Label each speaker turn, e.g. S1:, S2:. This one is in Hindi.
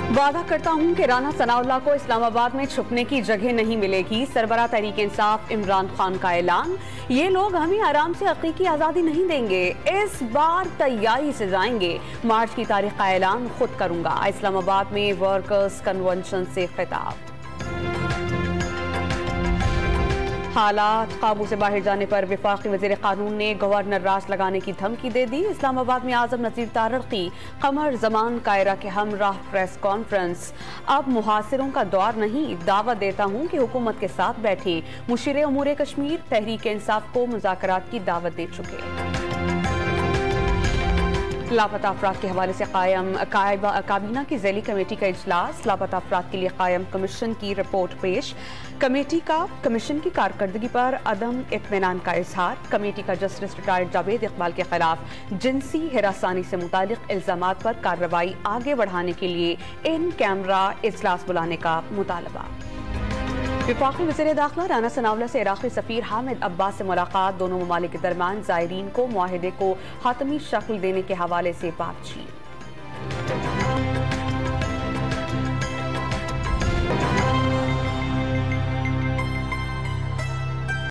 S1: वादा करता हूं कि राना सनाउल्लाह को इस्लामाबाद में छुपने की जगह नहीं मिलेगी। सरबराह तहरीक इंसाफ इमरान खान का ऐलान। ये लोग हमें आराम से हकीकी आज़ादी नहीं देंगे, इस बार तैयारी से जाएंगे। मार्च की तारीख का ऐलान खुद करूंगा। इस्लामाबाद में वर्कर्स कन्वेंशन से खिताब। हालात काबू से बाहर जाने पर वफाकी वज़ीर कानून ने गवर्नर राज लगाने की धमकी दे दी। इस्लामाबाद में आज़म नज़ीर तारक़ी कमर जमान कायरा के हमराह प्रेस कॉन्फ्रेंस। अब मुहासिरों का दौर नहीं, दावत देता हूँ कि हुकूमत के साथ बैठे। मुशीर उमूर कश्मीर तहरीक इंसाफ को मुज़ाकरात की दावत दे चुके। लापता अफराद के हवाले से काबीना की ज़ैली कमेटी का इजलास। लापता अफराद के लिए कायम कमीशन की रिपोर्ट पेश। कमेटी का कमीशन की कारकर्दगी पर अदम इत्मीनान का इजहार। कमेटी का जस्टिस रिटायर्ड जावेद इकबाल के खिलाफ जिनसी हिरासानी से मुतालिक इल्जामात पर कार्रवाई आगे बढ़ाने के लिए इन कैमरा इजलास बुलाने का मुतालबा। वफाकी वज़ीर दाखिला राना सनाउल्लाह से इराक़ी सफ़ीर हामिद अब्बास से मुलाकात। दोनों ममालिक के दरमियान ज़ायरीन को मुआहिदे को हातमी शक्ल देने के हवाले से बातचीत।